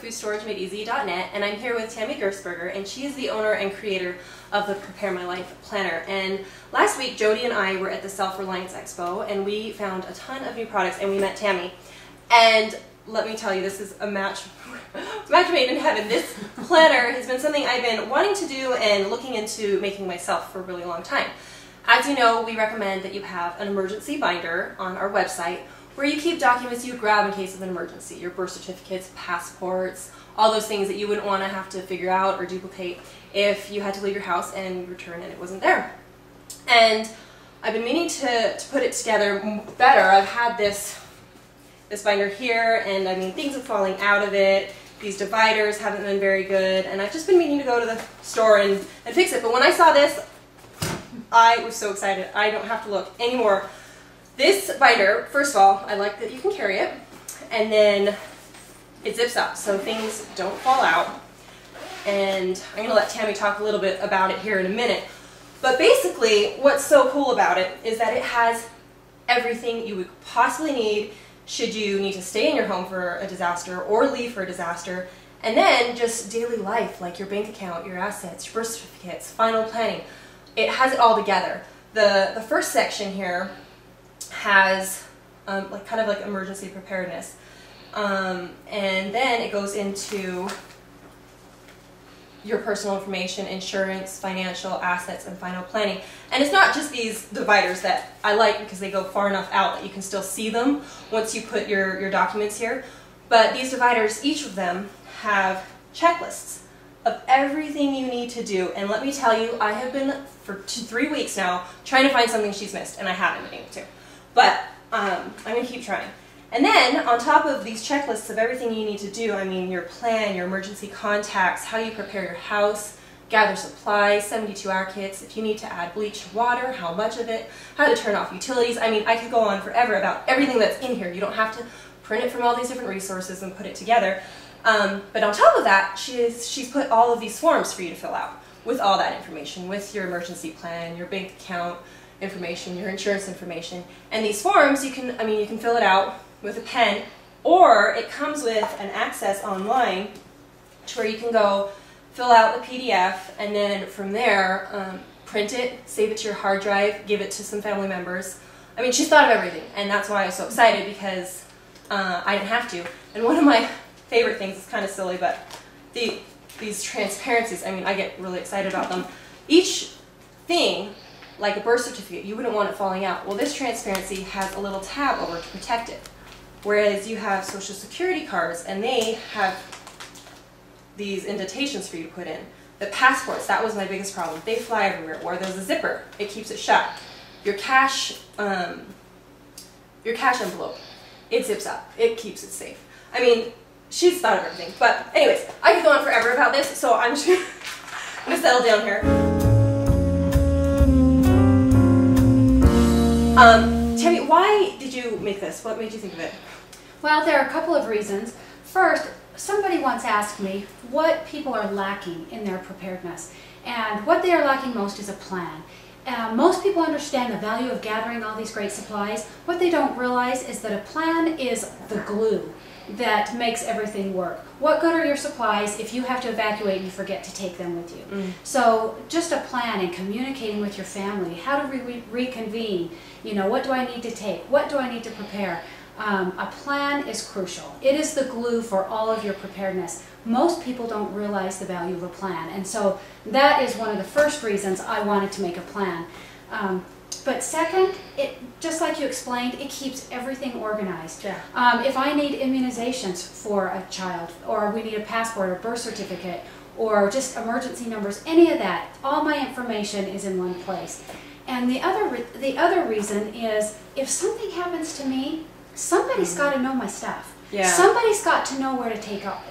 FoodStorageMadeEasy.net, and I'm here with Tammy Gersberger, and she is the owner and creator of the Prepare My Life Planner. And last week, Jody and I were at the Self-Reliance Expo, and we found a ton of new products, and we met Tammy. And let me tell you, this is a match made in heaven. This planner has been something I've been wanting to do and looking into making myself for a really long time. As you know, we recommend that you have an emergency binder on our website where you keep documents you grab in case of an emergency, your birth certificates, passports, all those things that you wouldn't want to have to figure out or duplicate if you had to leave your house and return and it wasn't there. And I've been meaning to put it together better. I've had this binder here, and I mean, things are falling out of it. These dividers haven't been very good, and I've just been meaning to go to the store and fix it. But when I saw this, I was so excited. I don't have to look anymore. This binder, first of all, I like that you can carry it, and then it zips up so things don't fall out. And I'm going to let Tammy talk a little bit about it here in a minute. But basically, what's so cool about it is that it has everything you would possibly need should you need to stay in your home for a disaster or leave for a disaster, and then just daily life, like your bank account, your assets, your birth certificates, final planning. It has it all together. The first section here has kind of like emergency preparedness, and then it goes into your personal information, insurance, financial assets, and final planning. And it's not just these dividers that I like because they go far enough out that you can still see them once you put your documents here, but these dividers, each of them have checklists of everything you need to do. And let me tell you, I have been for 3 weeks now trying to find something she's missed, and I haven't been able to. But I'm going to keep trying. And then on top of these checklists of everything you need to do, I mean your plan, your emergency contacts, how you prepare your house, gather supplies, 72-hour kits, if you need to add bleach water, how much of it, how to turn off utilities. I mean, I could go on forever about everything that's in here. You don't have to print it from all these different resources and put it together. But on top of that, she's put all of these forms for you to fill out with all that information, with your emergency plan, your bank account information, your insurance information. And these forms, you can fill it out with a pen, or it comes with an access online to where you can go fill out the PDF, and then from there print it, save it to your hard drive, give it to some family members. I mean, she's thought of everything, and that's why I was so excited, because I didn't have to. And one of my favorite things, is kind of silly, but these transparencies, I mean, I get really excited about them. Each thing, like a birth certificate, you wouldn't want it falling out. Well, this transparency has a little tab over to protect it. Whereas you have Social Security cards, and they have these indentations for you to put in. The passports, that was my biggest problem. They fly everywhere. Or there's a zipper. It keeps it shut. Your cash envelope, it zips up. It keeps it safe. I mean, she's thought of everything. But anyways, I could go on forever about this, so I'm just going to settle down here. Tammy, why did you make this? What made you think of it? Well, there are a couple of reasons. First, somebody once asked me what people are lacking in their preparedness, and what they are lacking most is a plan. Most people understand the value of gathering all these great supplies. What they don't realize is that a plan is the glue that makes everything work. What good are your supplies if you have to evacuate and you forget to take them with you? So just a plan and communicating with your family. How do we reconvene? You know, what do I need to take? What do I need to prepare? A plan is crucial. It is the glue for all of your preparedness. Most people don't realize the value of a plan, and so that is one of the first reasons I wanted to make a plan. But second, just like you explained, it keeps everything organized. Yeah. If I need immunizations for a child, or we need a passport or birth certificate, or just emergency numbers, any of that, all my information is in one place. And the other reason is, if something happens to me, somebody's got to know my stuff. Yeah. Somebody's got to know where to take up,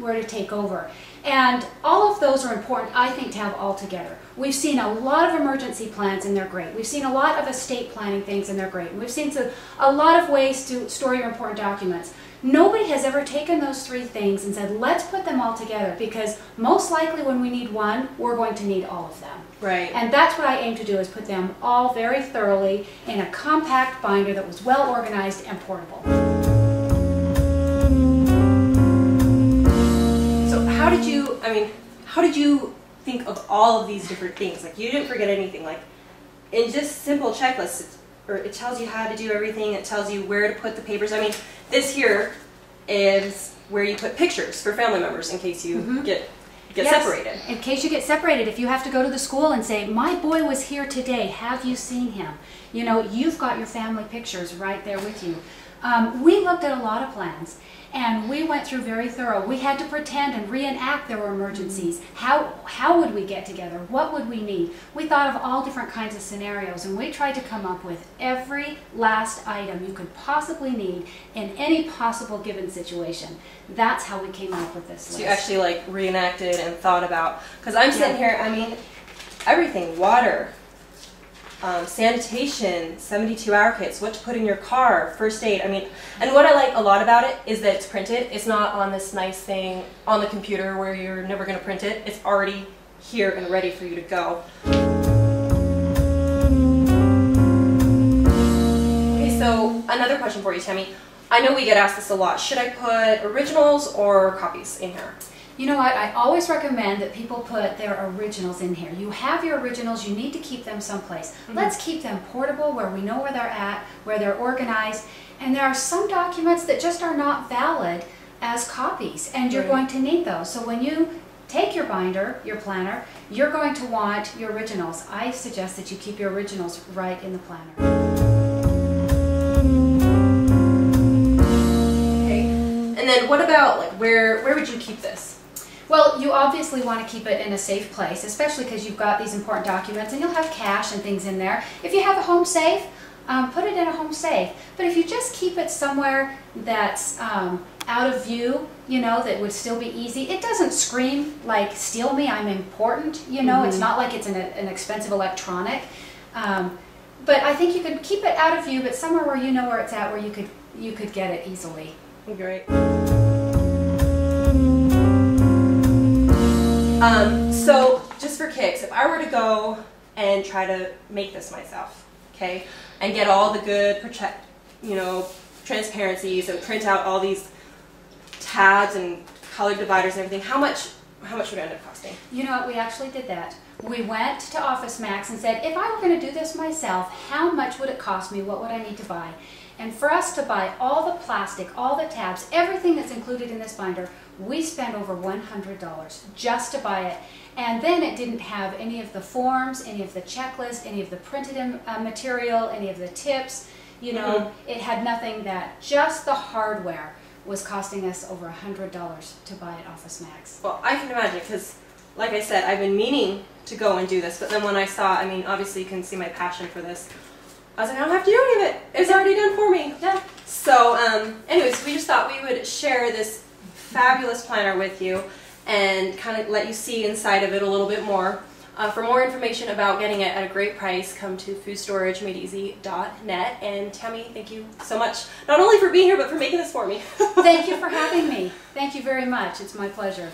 where to take over. And all of those are important, I think, to have all together. We've seen a lot of emergency plans, and they're great. We've seen a lot of estate planning things, and they're great. And we've seen a lot of ways to store your important documents. Nobody has ever taken those three things and said, let's put them all together, because most likely when we need one, we're going to need all of them. Right. And that's what I aim to do, is put them all very thoroughly in a compact binder that was well organized and portable. I mean, how did you think of all of these different things? Like, you didn't forget anything. Like, in just simple checklists, it tells you how to do everything. It tells you where to put the papers. I mean, this here is where you put pictures for family members in case you get separated. In case you get separated, if you have to go to the school and say, my boy was here today, have you seen him? You know, you've got your family pictures right there with you. We looked at a lot of plans, and we went through very thorough. We had to pretend and reenact there were emergencies. How would we get together? What would we need? We thought of all different kinds of scenarios, and we tried to come up with every last item you could possibly need in any possible given situation. That's how we came up with this list. So you actually like reenacted and thought about, because I'm sitting here, I mean, everything, water, sanitation, 72-hour kits, what to put in your car, first aid. I mean, and what I like a lot about it is that it's printed. It's not on this nice thing on the computer where you're never going to print it. It's already here and ready for you to go. Okay, so another question for you, Tammy. I know we get asked this a lot. Should I put originals or copies in here? You know what, I always recommend that people put their originals in here. You have your originals, you need to keep them someplace. Let's keep them portable where we know where they're at, where they're organized. And there are some documents that just are not valid as copies, and you're going to need those. So when you take your binder, your planner, you're going to want your originals. I suggest that you keep your originals right in the planner. Okay, and then what about, like, where would you keep this? Well, you obviously want to keep it in a safe place, especially because you've got these important documents and you'll have cash and things in there. If you have a home safe, put it in a home safe. But if you just keep it somewhere that's out of view, you know, that would still be easy, it doesn't scream like, steal me, I'm important, you know, it's not like it's an expensive electronic. But I think you could keep it out of view, but somewhere where you know where it's at, where you could get it easily. Great. So just for kicks, if I were to go and try to make this myself, okay, and get all the good, transparencies and print out all these tabs and color dividers and everything, how much would it end up costing? You know what, we actually did that. We went to OfficeMax and said, if I were going to do this myself, how much would it cost me? What would I need to buy? And for us to buy all the plastic, all the tabs, everything that's included in this binder, we spent over $100 just to buy it. And then it didn't have any of the forms, any of the checklist, any of the printed material, any of the tips. You know, it had nothing. That just the hardware was costing us over $100 to buy at OfficeMax. Well, I can imagine, because like I said, I've been meaning to go and do this, but then when I saw, I mean, obviously you can see my passion for this. I was like, I don't have to do any of it. It's already done for me. Yeah. So, anyways, we just thought we would share this fabulous planner with you and kind of let you see inside of it a little bit more. For more information about getting it at a great price, come to foodstoragemadeeasy.net. And Tammy, thank you so much, not only for being here, but for making this for me. Thank you for having me. Thank you very much. It's my pleasure.